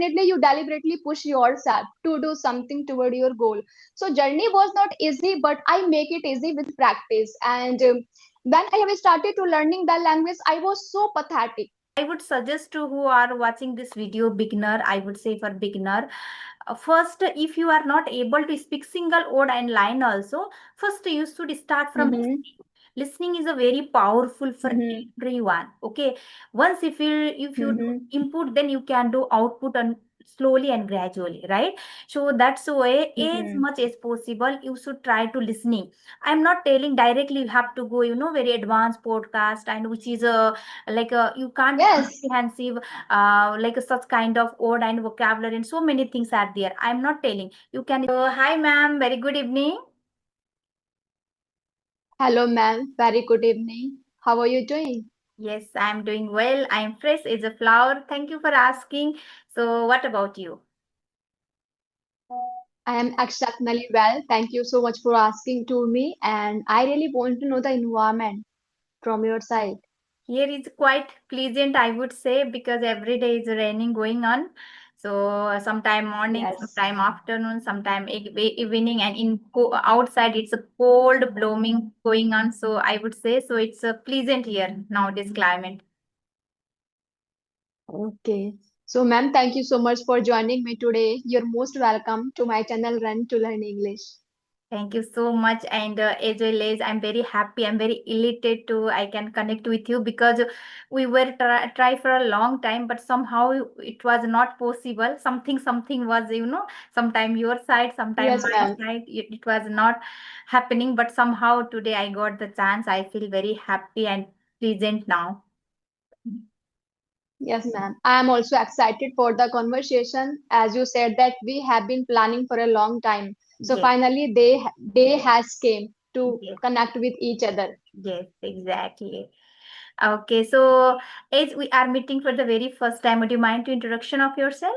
definitely you deliberately push yourself to do something toward your goal. So journey was not easy, but I make it easy with practice. And when I have started to learning the language, I was so pathetic. I would suggest to who are watching this video, beginner, I would say for beginner, first, if you are not able to speak single word and line also, first you should start from Mm-hmm, listening. Listening is a very powerful for mm-hmm, everyone. Okay, once if you do mm-hmm, input, then you can do output and slowly and gradually, right? So that's why as mm-hmm. much as possible you should try to listening. I'm not telling directly you have to go, very advanced podcast, and which is a like a you can't Yes. comprehensive like such kind of word and vocabulary and so many things are there. I'm not telling you can. Hi ma'am, very good evening. Hello, ma'am. Very good evening. How are you doing? Yes, I'm doing well. I'm fresh as a flower. Thank you for asking. So what about you? I am exceptionally well. Thank you so much for asking to me. And I really want to know the environment from your side. Here is quite pleasant, I would say, because every day is raining going on. So sometime morning, Yes. sometime afternoon, sometime evening, and outside it's a cold blooming going on. So I would say so. It's a pleasant here nowadays climate. Okay. So, ma'am, thank you so much for joining me today. You're most welcome to my channel Run to Learn English. Thank you so much. And as well as I'm very happy, I'm very elated to I can connect with you because we were try for a long time, but somehow it was not possible. Something was, sometime your side, sometime Yes, my ma'am. side. It was not happening, but somehow today I got the chance. I feel very happy and pleasant now. Yes, ma'am. I am also excited for the conversation. As you said that we have been planning for a long time. So Yes, finally, day has came to yes, connect with each other. yes, exactly. Okay, so as we are meeting for the very first time, would you mind to introduction of yourself?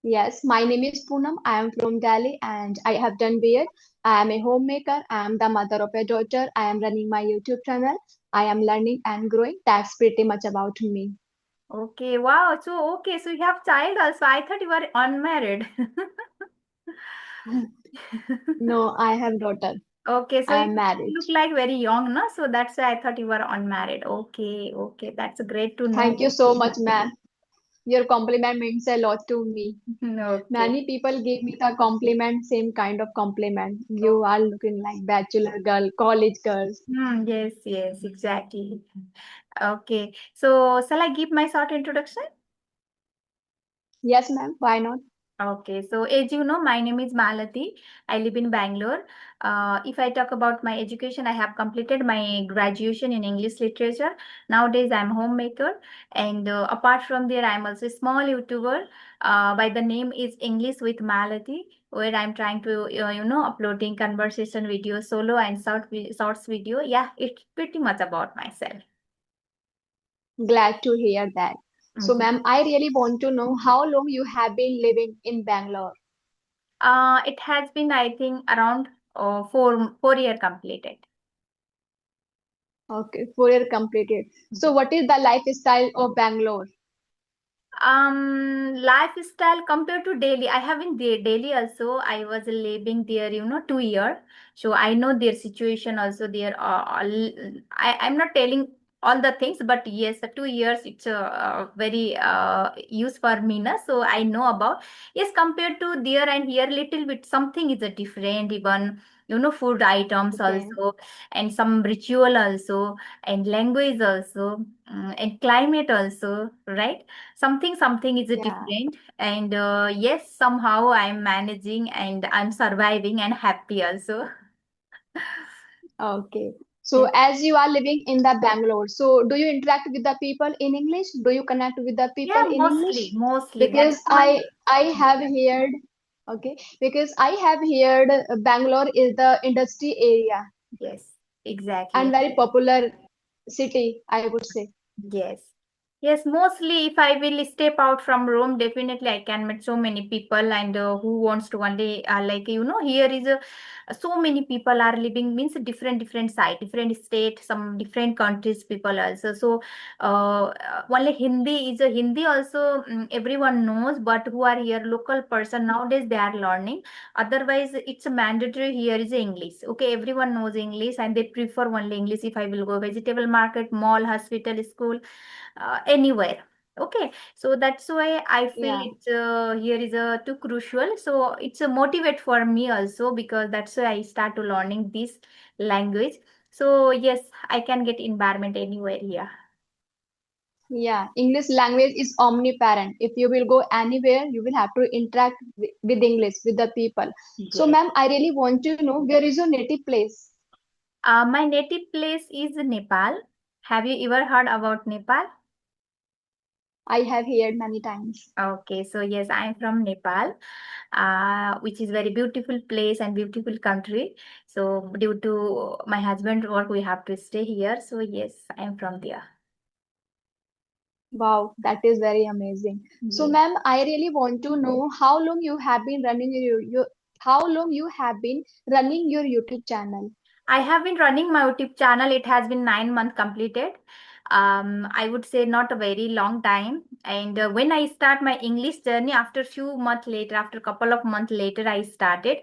Yes, my name is Poonam. I am from Delhi and I have done B.Ed. I am a homemaker. I am the mother of a daughter. I am running my YouTube channel. I am learning and growing. That's pretty much about me. Okay, wow. So you have child also. I thought you were unmarried. No, I have daughter. Okay, so I you am married. look like very young, no? So that's why I thought you were unmarried. Okay, okay. That's great to know. Thank you so much, ma'am. Your compliment means a lot to me. Okay. Many people give me the compliment, same kind of compliment. Oh, You are looking like bachelor girl, college girls. yes, yes, exactly. Okay. So shall I give my short introduction? Yes, ma'am. Why not? Okay, so as you know, my name is Malati. I live in Bangalore. If I talk about my education, I have completed my graduation in English literature. Nowadays, I'm homemaker, and apart from there, I'm also a small YouTuber. By the name is English with Malati, where I'm trying to uploading conversation video, solo and shorts video. Yeah, it's pretty much about myself. Glad to hear that. So, ma'am, I really want to know how long you have been living in Bangalore. It has been, I think, around 4 year completed. Okay, 4 year completed. So, what is the lifestyle of Bangalore? Lifestyle compared to Delhi, I have in Delhi also. I was living there, 2 year. So I know their situation also there. I'm not telling all the things, but yes, 2 years it's very use for me, na. So I know about, yes, compared to there and here, little bit something is a different, even food items Okay, also, and some ritual also, and language also, and climate also, right? Something is yeah, different, and yes, somehow I'm managing and I'm surviving and happy also. okay. So, Yes. as you are living in the Bangalore, so do you interact with the people in English? Do you connect with the people Yeah, in English? mostly that's Because my. I have heard, okay, because I have heard Bangalore is the industry area Yes, and exactly. very popular city, I would say. Yes. Yes, mostly if I will step out from Rome, definitely I can meet so many people and who wants to one day here is so many people are living means different side, different state, some different countries people also. So only Hindi is a Hindi also everyone knows, but who are here local person nowadays they are learning. Otherwise, it's a mandatory here is English. Okay, everyone knows English and they prefer only English. If I will go vegetable market, mall, hospital, school anywhere. Okay, so that's why I feel Yeah. it's here is too crucial. So it's a motivate for me also because that's why I start to learning this language. So yes, I can get environment anywhere here. Yeah, English language is omniparent. If you will go anywhere, you will have to interact with English, with the people. So, Yes. ma'am, I really want to know where is your native place? My native place is Nepal. Have you ever heard about Nepal? I have heard many times. Okay, so yes, I'm from Nepal, which is very beautiful place and beautiful country. So due to my husband work, we have to stay here. So yes, I'm from there. Wow, that is very amazing. So, Yes. ma'am, I really want to know how long you have been running your how long you have been running your YouTube channel. I have been running my YouTube channel. It has been 9 months completed. I would say not a very long time. And when I start my English journey, after few months later, after a couple of months later, I started.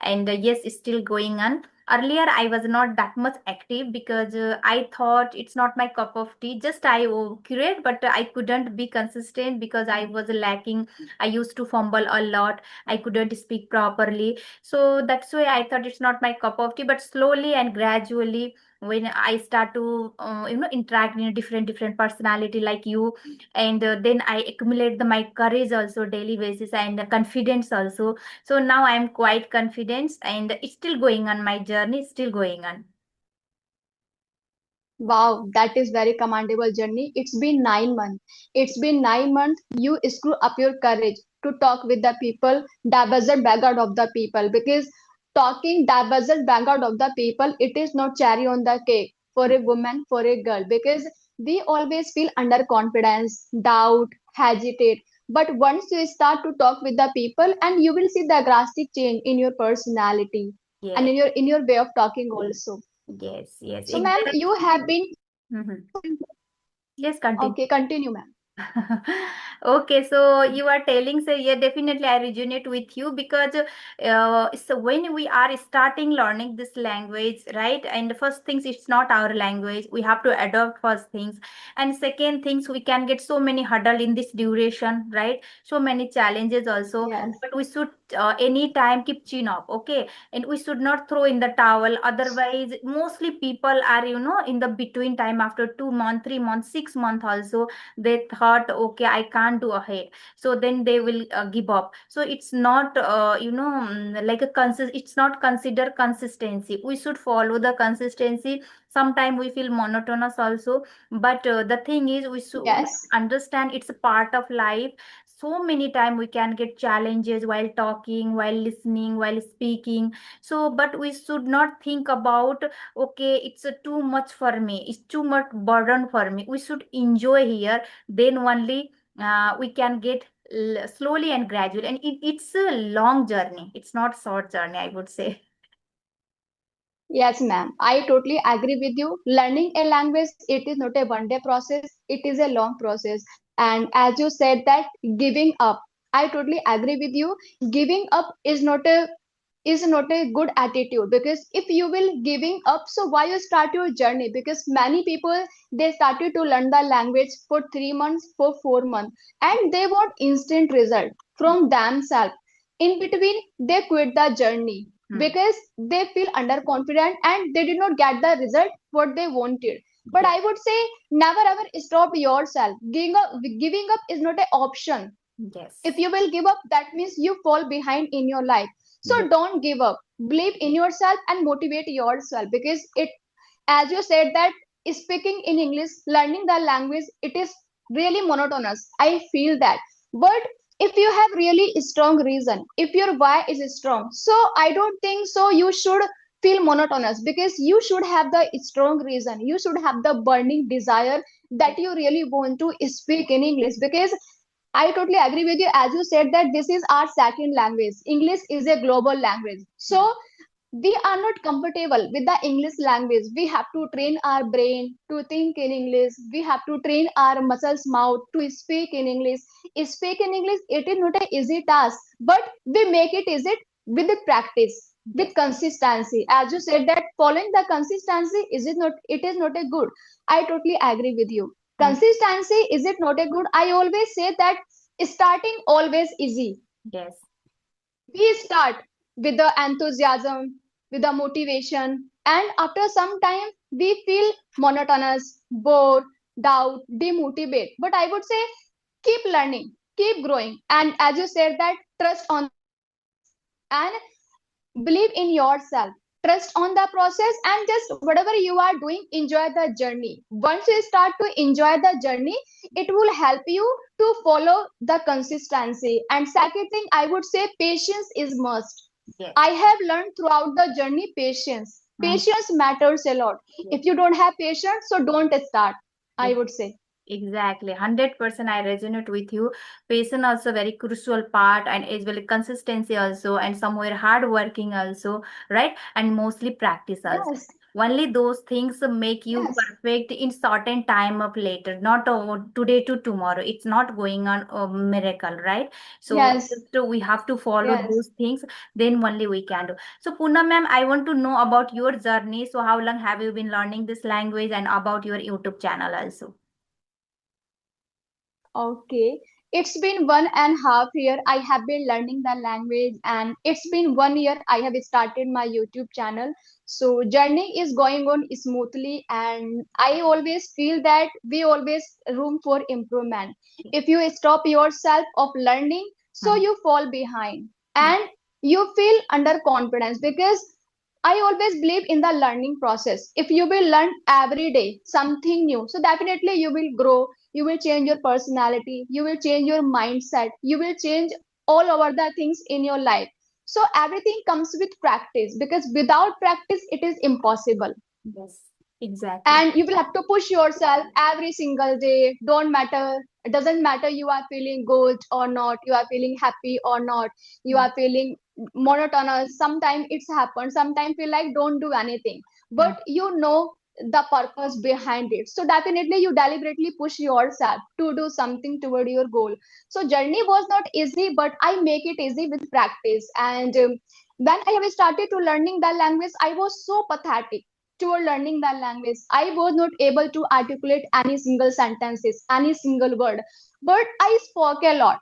And yes, it's still going on. Earlier, I was not that much active because I thought it's not my cup of tea. Just I curate, but I couldn't be consistent because I was lacking. I used to fumble a lot. I couldn't speak properly, so that's why I thought it's not my cup of tea. But slowly and gradually, when I start to interact in a different personality like you, and then I accumulate my courage also daily basis and confidence also. So now I am quite confident and it's still going on, my journey is still going on. Wow, that is very commendable journey. It's been 9 months. It's been 9 months. You screw up your courage to talk with the people, divert background of the people. Because talking divert background of the people, it is not cherry on the cake for a woman, for a girl. Because we always feel underconfidence, doubt, hesitate. But once you start to talk with the people, and you will see the drastic change in your personality and Yes, in your way of talking also. yes, So, ma'am, exactly. you have been Mhm. Yes, continue. okay, continue, ma'am. Okay, so you are telling, so yeah, definitely I resonate with you because so when we are starting learning this language, right? And the first things, it's not our language. We have to adopt first things, and second things, we can get so many hurdle in this duration, right? So many challenges also, Yes, but we should any time keep chin up, okay? And we should not throw in the towel. Otherwise, mostly people are in the between time after 2 months, 3 months, 6 months also they thought okay I can't do ahead, so then they will give up. So it's not like a it's not consider consistency. We should follow the consistency. Sometimes we feel monotonous also, but the thing is we yes, understand it's a part of life. So many times we can get challenges while talking, while listening, while speaking. So but we should not think about okay it's too much for me, it's too much burden for me. We should enjoy here, then only we can get slowly and gradually. And it's a long journey, it's not short journey, I would say. yes, ma'am. I totally agree with you. Learning a language, it is not a one-day process, it is a long process. And as you said that giving up, I totally agree with you. Giving up is not a good attitude because if you will giving up, so why you start your journey? Because many people they started to learn the language for 3 months, for 4 months, and they want instant result from themselves. In between, they quit the journey Hmm. because they feel underconfident and they did not get the result what they wanted. But Yes, I would say never ever stop yourself. Giving up is not an option. If yes, you will give up, that means you fall behind in your life. yes, So don't give up. Believe in yourself and motivate yourself because it, as you said, that speaking in English, learning the language, it is really monotonous. I feel that. But if you have really strong reason, if your why is strong, so I don't think so you should feel monotonous, because you should have the strong reason, you should have the burning desire that you really want to speak in English. Because I totally agree with you, as you said that this is our second language. English is a global language. So we are not comfortable with the English language. We have to train our brain to think in English. We have to train our muscles mouth to speak in English. Speak in English, it is not an easy task, but we make it easy with the practice, with consistency. As you said that following the consistency it is not a good. I totally agree with you. Consistency is it not a good? I always say that starting always easy. Yes. We start with the enthusiasm, with the motivation, and after some time we feel monotonous, bored, doubt, demotivate. But I would say keep learning, keep growing, and as you said that trust on and believe in yourself, trust on the process, and just whatever you are doing, enjoy the journey. Once you start to enjoy the journey, it will help you to follow the consistency. And second thing, I would say patience is must. Yes. I have learned throughout the journey patience. Patience matters a lot. If you don't have patience, so don't start, I would say. Exactly, 100% I resonate with you. Patience also very crucial part, and as well consistency also, and somewhere hard working also, right? And mostly practice also. Yes, Only those things make you yes, perfect in certain time of later, not today to tomorrow. It's not going on a miracle, right? So yes, just we have to follow yes. those things, then only we can do. So Poonam ma'am, I want to know about your journey. So how long have you been learning this language, and about your YouTube channel also? Okay. It's been 1.5 year I have been learning the language, and it's been 1 year I have started my YouTube channel. So journey is going on smoothly, and I always feel that we always room for improvement. If you stop yourself of learning, so Hmm. you fall behind and you feel underconfidence, because I always believe in the learning process. If you will learn every day something new, so definitely you will grow, you will change your personality, you will change your mindset, you will change all over the things in your life. So everything comes with practice, because without practice it is impossible. Yes, exactly. And you will have to push yourself every single day. Don't matter, it doesn't matter you are feeling good or not, you are feeling happy or not, you Hmm. are feeling monotonous. Sometimes it's happened, sometimes feel like don't do anything, Hmm. but you know the purpose behind it, so definitely you deliberately push yourself to do something toward your goal. So journey was not easy, but I make it easy with practice. And when I have started to learning the language, I was so pathetic toward learning the language. I was not able to articulate any single sentences, any single word, but I spoke a lot.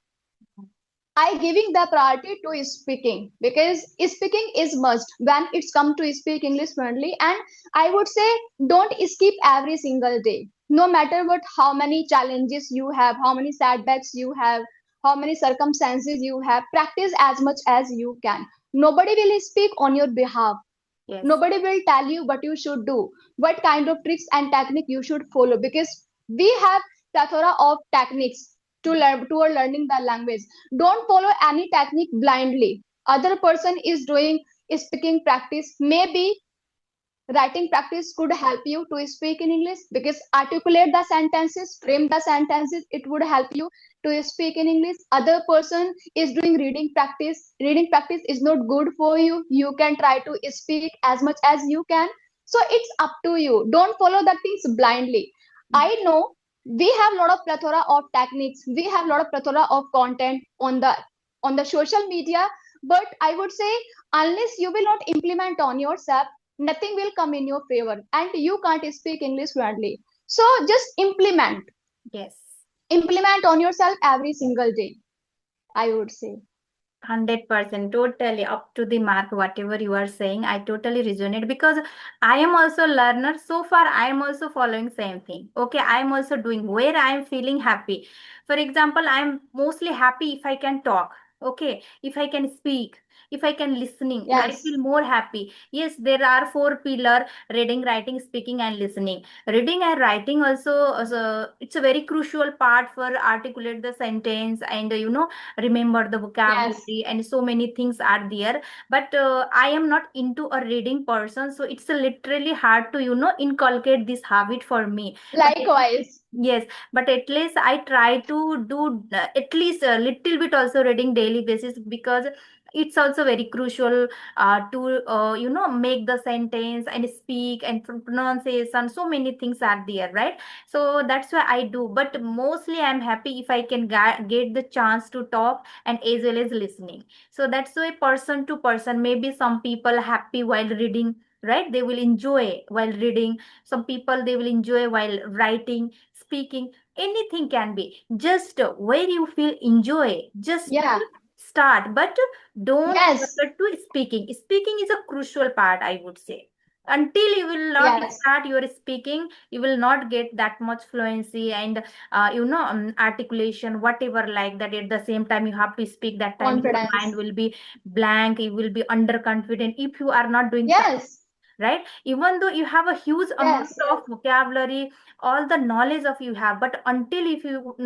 I giving the priority to speaking, because speaking is must when it's come to speak English fluently. And I would say don't skip every single day. No matter what, how many challenges you have, how many setbacks you have, how many circumstances you have, practice as much as you can. Nobody will speak on your behalf. Yes. Nobody will tell you what you should do, what kind of tricks and technique you should follow, because we have plethora of techniques to learn to learning the language. Don't follow any technique blindly. Other person is doing speaking practice, maybe writing practice could help you to speak in English, because articulate the sentences, frame the sentences, it would help you to speak in English. Other person is doing reading practice. Reading practice is not good for you. You can try to speak as much as you can. So it's up to you. Don't follow the things blindly. I know we have a lot of plethora of techniques. We have a lot of plethora of content on the social media, but I would say unless you will not implement on yourself, nothing will come in your favor, and you can't speak English fluently. So just Yes. implement on yourself every single day, I would say. 100%, totally up to the mark, whatever you are saying. I totally resonate because I am also learner. So far, I am also following same thing. Okay, I am also doing where I am feeling happy. For example, I am mostly happy if I can talk. Okay, if I can speak. If I can listening, I Yes. feel more happy. Yes, there are four pillar: reading, writing, speaking, and listening. Reading and writing also, it's a very crucial part for articulate the sentence and remember the Yes. vocabulary, and so many things are there. But I am not into a reading person, so it's literally hard to inculcate this habit for me. But Likewise. yes, but at least I try to do at least a little bit also reading daily basis, because it's also very crucial to make the sentence and speak and pronunciation. So many things are there, right? So that's why I do. But mostly I'm happy if I can get the chance to talk and as well as listening. So that's why person to person, maybe some people happy while reading, right? They will enjoy while reading. Some people they will enjoy while writing, speaking. Anything can be, just where you feel enjoy, just Yeah. start. But don't Yes. forget to speaking is a crucial part, I would say. Until you will not Yes. start your speaking, you will not get that much fluency and articulation, whatever, like that. At the same time you have to speak, that time your mind Confidence. will be blank, you will be underconfident if you are not doing practice, Yes. right? Even though you have a huge amount Yes. of vocabulary, all the knowledge of you have, but until if you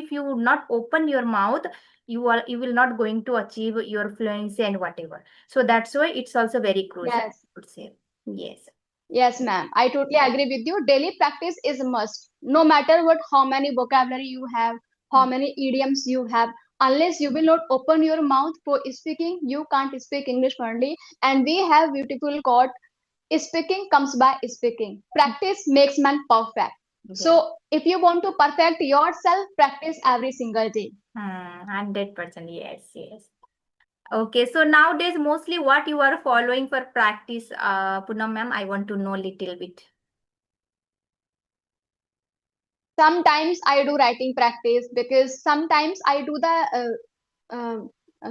if you not open your mouth, you will not going to achieve your fluency and whatever. So that's why it's also very crucial, Yes. I would say. Yes. Yes, ma'am. I totally agree with you. Daily practice is a must. No matter what, how many vocabulary you have, how many idioms you have, unless you will not open your mouth for speaking, you can't speak English fluently. And we have beautiful quote: speaking comes by speaking. Practice makes man perfect. Yes. So if you want to perfect yourself, practice every single day. 100%. Yes, yes. Okay, so nowadays mostly what you are following for practice, Poonam ma'am, I want to know little bit. Sometimes I do writing practice because sometimes I do the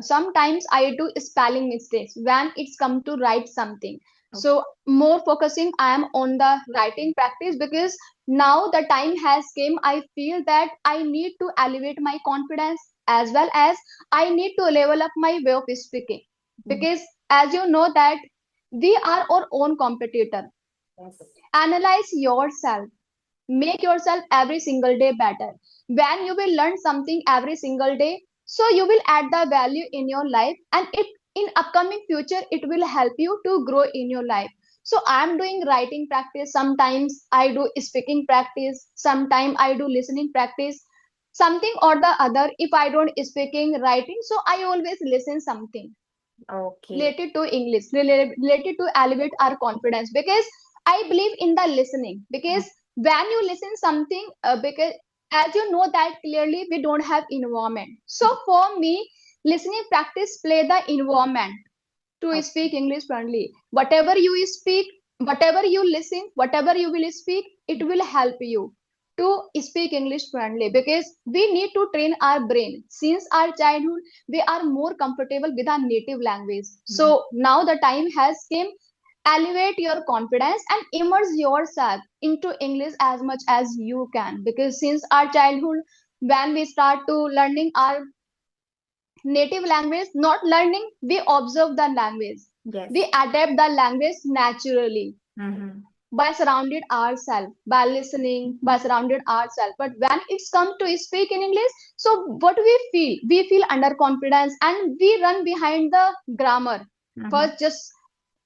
sometimes I do spelling mistakes when it's come to write something. Okay. So more focusing I am on the writing practice because now the time has came. I feel that I need to elevate my confidence as well as I need to level up my way of speaking Mhm. because as you know that we are our own competitor. Yes. Analyze yourself, make yourself every single day better. When you will learn something every single day, so you will add the value in your life and it in upcoming future it will help you to grow in your life. So I'm doing writing practice, sometimes I do speaking practice, sometimes I do listening practice, something or the other. If I don't speaking writing, so I always listen something Okay. related to English, related to elevate our confidence because I believe in the listening. Because when you listen something, because as you know that clearly we don't have environment. So for me, listening practice play the environment to Okay. speak English fluently. Whatever you speak, whatever you listen, whatever you will speak, it will help you to speak English fluently because we need to train our brain. Since our childhood, we are more comfortable with our native language. Mhm. So now the time has came. Elevate your confidence and immerse yourself into English as much as you can because since our childhood, when we start to learning our native language, not learning, we observe the language. We Yes. adapt the language naturally Mm-hmm. by surrounded ourselves, by listening, by surrounded ourselves. But when it's come to speak in English, so what we feel underconfidence and we run behind the grammar. Mm-hmm. First, just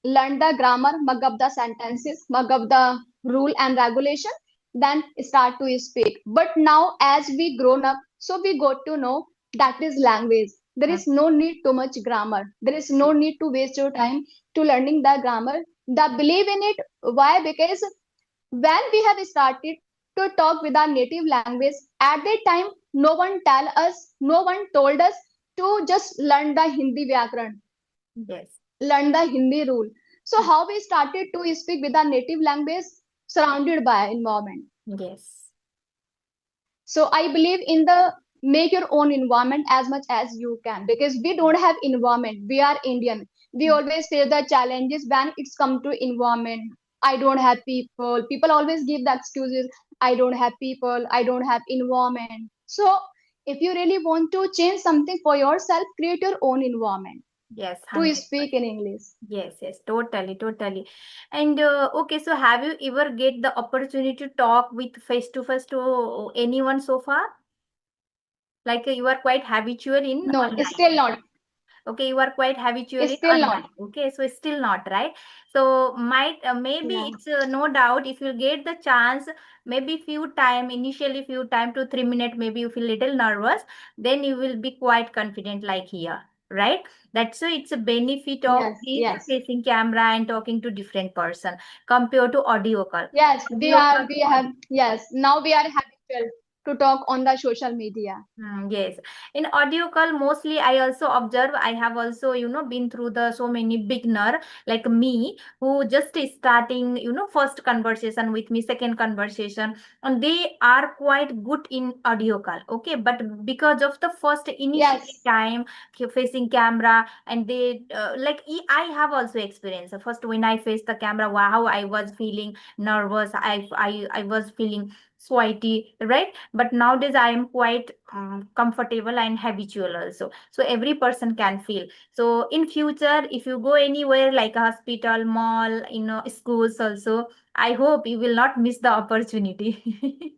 learn the grammar, mug up the sentences, mug up the rule and regulation, then start to speak. But now, as we grown up, so we got to know that is language. There is no need too much grammar. There is no need to waste your time to learning the grammar. The believe in it. Why? Because when we have started to talk with our native language, at that time, no one tell us, no one told us to just learn the Hindi Vyakaran, Yes. learn the Hindi rule. So how we started to speak with our native language surrounded by environment. Yes. So I believe in the make your own environment as much as you can because we don't have environment. We are Indian. We always face the challenges when it's come to environment. I don't have people. People always give the excuses. I don't have people. I don't have environment. So if you really want to change something for yourself, create your own environment. Yes, to 100%. speak in English. Yes, yes, totally, totally. And okay, so have you ever get the opportunity to talk with face to face to anyone so far? Like you are quite habitual in No, online. still not. Okay, you are quite habitual in Still not. online. Okay, so it's still not right. So might maybe Yeah. it's no doubt if you get the chance, maybe few time initially few time to 3 minutes, maybe you feel little nervous, then you will be quite confident like here, right? That's so it's a benefit of Yes. this Yes. facing camera and talking to different person compared to audio call. Yes. We Audio are. call. We have. Yes. Now we are habitual to talk on the social media. Yes, in audio call mostly I also observe. I have also been through the so many beginner like me who just is starting first conversation with me, second conversation, and they are quite good in audio call. Okay, but because of the first initial Yes. time facing camera, and they I have also experienced first when I faced the camera. Wow, I was feeling nervous. I was feeling sweaty, right? But nowadays I am quite comfortable and habitual also, so every person can feel. So in future if you go anywhere like a hospital, mall, schools also, I hope you will not miss the opportunity.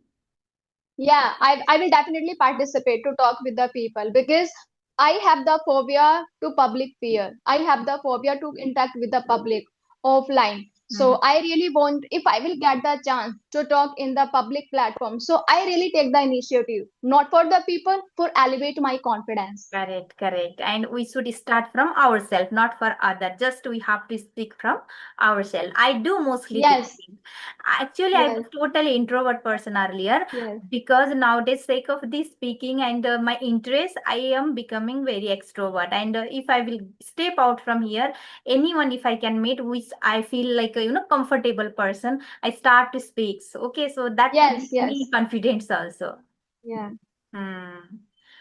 Yeah, I will definitely participate to talk with the people because I have the phobia to public fear. I have the phobia to interact with the public offline. So Mhm. I really want, if I will get the chance to talk in the public platform, so I really take the initiative, not for the people, for elevate my confidence. Correct, correct. And we should start from ourselves, not for other. Just we have to speak from ourselves. I do mostly this Yes, thing. Actually, I was yes, totally introvert person earlier, yes. because nowadays, sake of this speaking and my interest, I am becoming very extrovert. And if I will step out from here, anyone if I can meet, which I feel like a comfortable person, I start to speak. So, okay, so that Yes, gives me yes. confidence also. Yeah, Hmm.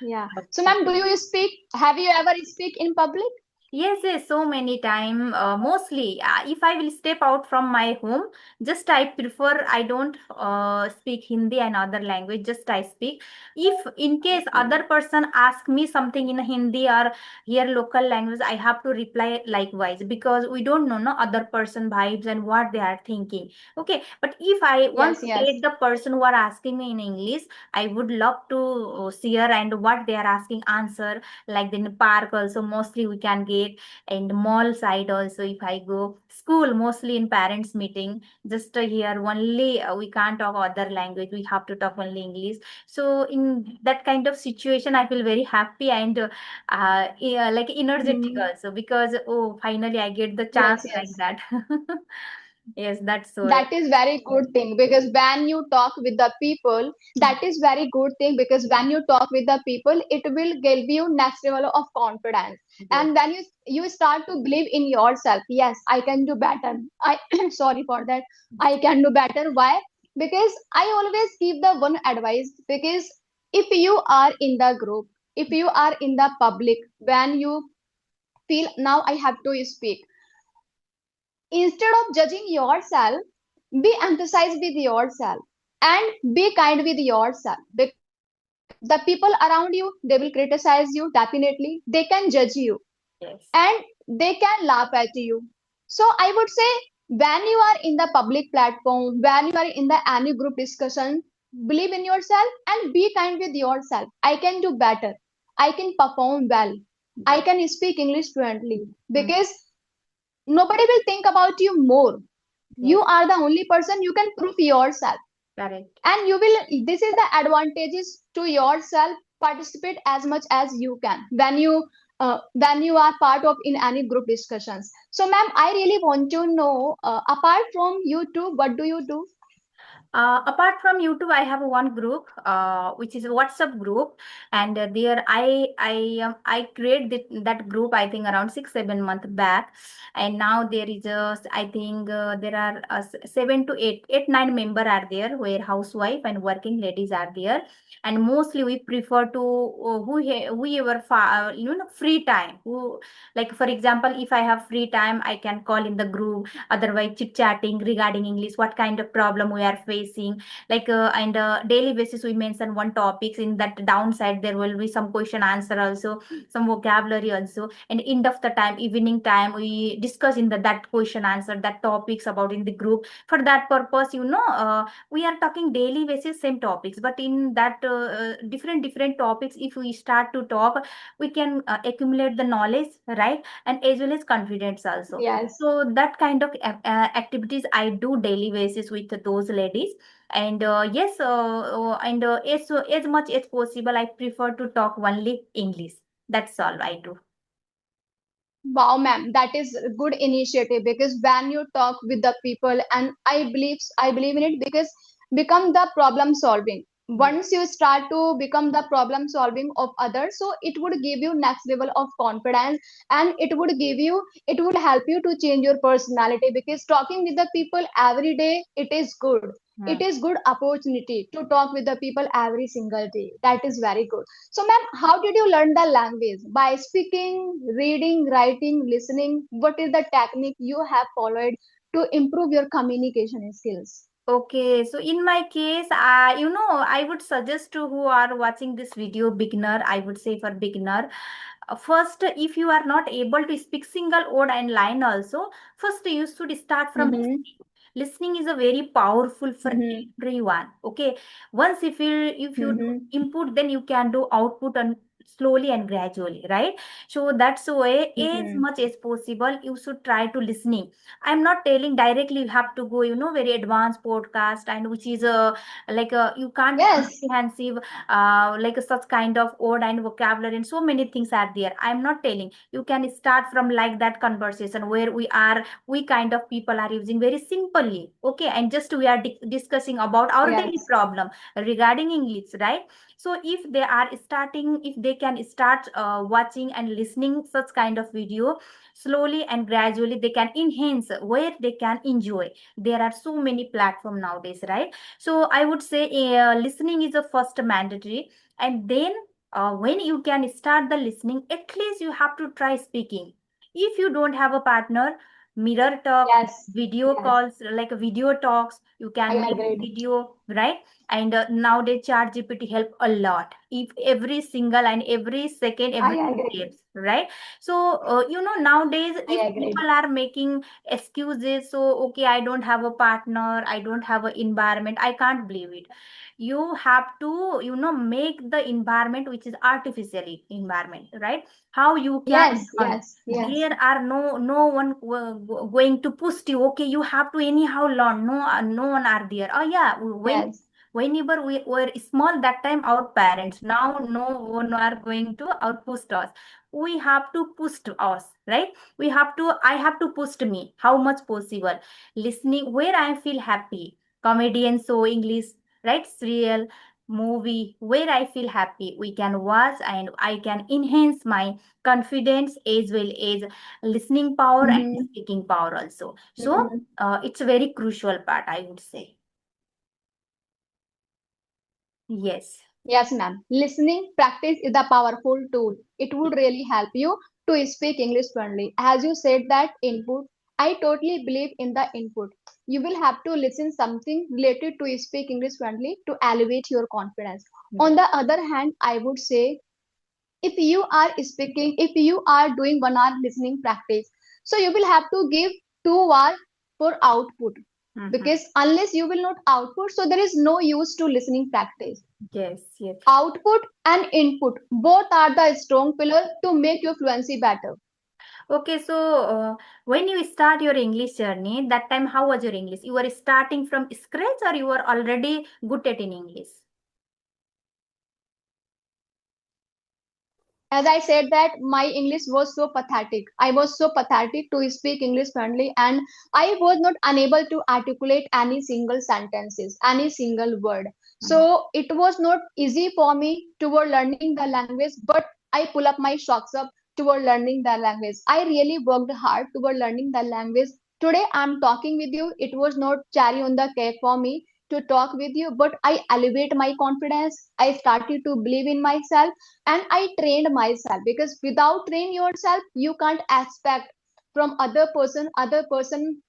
yeah. So Okay. ma'am, do you speak? Have you ever speak in public? Yes, yes, so many time. Mostly, if I will step out from my home, just I prefer I don't speak Hindi and other language. Just I speak. If in case Okay. other person ask me something in Hindi or here local language, I have to reply likewise, because we don't know no other person vibes and what they are thinking. Okay, but if I once Yes, yes. get the person who are asking me in English, I would love to hear and what they are asking answer, like in park also mostly we can get, and mall side also if I go, school mostly in parents meeting, just here only we can't talk other language, we have to talk only English. So in that kind of situation I feel very happy and yeah, like energetic Hmm. also, because oh finally I get the chance Yes, like yes. that. Yes, that's so. That is very good thing because when you talk with the people, that is very good thing because when you talk with the people, it will give you next level of confidence. Yes. And then you start to believe in yourself. Yes, I can do better. I sorry for that. I can do better. Why? Because I always give the one advice because if you are in the group, if you are in the public, when you feel now I have to speak, instead of judging yourself, be emphasized with yourself and be kind with yourself because the people around you, they will criticize you, definitely they can judge you Yes. and they can laugh at you. So I would say when you are in the public platform, when you are in the any group discussion, believe in yourself and be kind with yourself. I can do better, I can perform well, I Yes. can speak English fluently Mm. because nobody will think about you more. You Yes. are the only person you can prove yourself Correct. and you will, this is the advantages to yourself, participate as much as you can when you are part of in any group discussions. So ma'am, I really want to know, apart from YouTube, what do you do? Apart from YouTube, I have one group, which is a WhatsApp group, and there I create that group I think around 6 7 months back, and now there is I think there are 7 to 8 9 member are there, where housewife and working ladies are there, and mostly we prefer to whoever free time, who like for example if I have free time I can call in the group, otherwise chit chatting regarding English, what kind of problem we are facing, facing, like and daily basis we mention one topics. In that downside there will be some question answer also, some vocabulary also, and end of the time, evening time, we discuss in that question answer, that topics about in the group. For that purpose, we are talking daily basis same topics, but in that different topics, if we start to talk, we can accumulate the knowledge, right? And as well as confidence also. Yes. So that kind of activities I do daily basis with those ladies. And yes, and as much as possible, I prefer to talk only English. That's all I do. Wow, ma'am, that is a good initiative because when you talk with the people, and I believe in it because become the problem solving. Yes. Once you start to become the problem solving of others, so it would give you next level of confidence, and it would help you to change your personality because talking with the people every day, it is good. It Hmm. is good opportunity to talk with the people every single day. That is very good. So, ma'am, how did you learn the language? By speaking, reading, writing, listening? What is the technique you have followed to improve your communication skills? Okay, so in my case, I would suggest to who are watching this video, beginner, I would say for beginner, first, if you are not able to speak single word and line also, first you should start from Mm-hmm. listening. Listening is a very powerful for Mm-hmm. everyone. Okay, once if you do Mm-hmm. input, then you can do output and slowly and gradually, right? So that's why as Mm-hmm. much as possible you should try to listening. I'm not telling directly you have to go, very advanced podcast, and which is like you can't Yes. comprehensive like such kind of word and vocabulary and so many things are there. I'm not telling you can start from like that conversation where we kind of people are using very simply, okay, and just we are discussing about our daily Yes. problem regarding English, right? So if they can start watching and listening such kind of video, slowly and gradually they can enhance where they can enjoy. There are so many platform nowadays, right? So I would say listening is a first mandatory, and then when you can start the listening, at least you have to try speaking. If you don't have a partner, mirror talk, Yes. video Yes. calls, like video talks, you I can make agreed. video, right? And nowadays chat GPT help a lot, if every single and every second, I every agreed. steps, right? So nowadays if I agreed. people are making excuses, so okay, I don't have a partner, I don't have an environment, I can't believe it. You have to make the environment which is artificially environment, right? How you can Yes. learn. Yes. Yes. There are no one going to push you, okay, you have to anyhow learn. No, no one are there. Oh yeah, Yes. whenever we were small, that time our parents, now no one are going to outpush us. We have to push to us, right? I have to push to me how much possible. Listening where I feel happy, comedian show English, right? Serial, movie where I feel happy, we can watch, and I can enhance my confidence as well as listening power and Mm-hmm. speaking power also. So Mm-hmm. it's a very crucial part, I would say. Yes. Yes, ma'am. Listening practice is a powerful tool. It would really help you to speak English fluently. As you said that input, I totally believe in the input. You will have to listen something related to speak English fluently to elevate your confidence. On Yes. the other hand, I would say if you are doing 1 hour listening practice, so you will have to give 2 hours for output Mhm. because unless you will not output, so there is no use to listening practice. Yes, yes. Output and input both are the strong pillar to make your fluency better. Okay, so when you start your English journey, that time how was your English? You were starting from scratch or you were already good at in English? As I said that my English was so pathetic. I was so pathetic to speak English fluently, and I was not unable to articulate any single sentences, any single word. Mhm. So it was not easy for me toward learning the language, but I pull up my socks up toward learning the language. I really worked hard toward learning the language. Today I'm talking with you. It was not cherry on the cake for me to talk with you, but I elevate my confidence. I started to believe in myself and I trained myself because without train yourself you can't expect from other person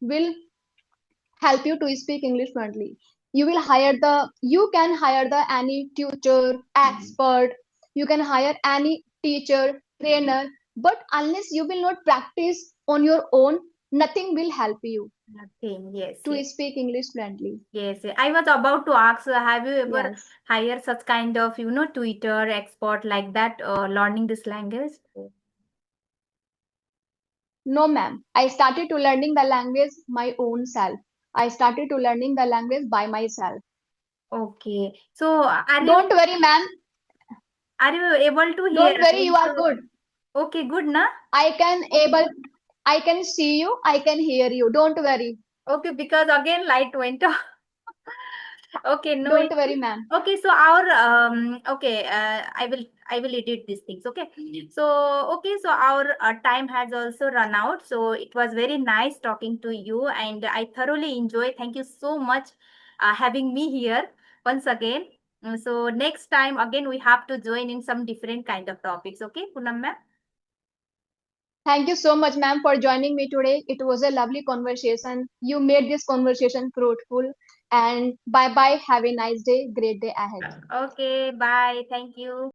will help you to speak English fluently. you can hire the any tutor, expert, you can hire any teacher, trainer, but unless you will not practice on your own, nothing will help you Nothing. Yes, to yes. speak English fluently. Yes, I was about to ask, have you ever Yes. hired such kind of, tutor, expert like that, learning this language? No, ma'am. I started to learning the language my own self. I started to learning the language by myself. Okay. So Don't worry, ma'am. are you able to hear? Don't worry, you are good. Okay, good, na? I can able I can see you, I can hear you. Don't worry. Okay, because again light went off. Okay, no Don't worry, issue. ma'am. Okay, so our okay, I will edit these things. Okay, so okay, so our time has also run out. So it was very nice talking to you, and I thoroughly enjoy. Thank you so much, having me here once again. So next time again we have to join in some different kind of topics. Okay, Poonam ma'am. Thank you so much, ma'am, for joining me today. It was a lovely conversation. You made this conversation fruitful. And bye bye. Have a nice day. Great day ahead. Okay, bye. Thank you.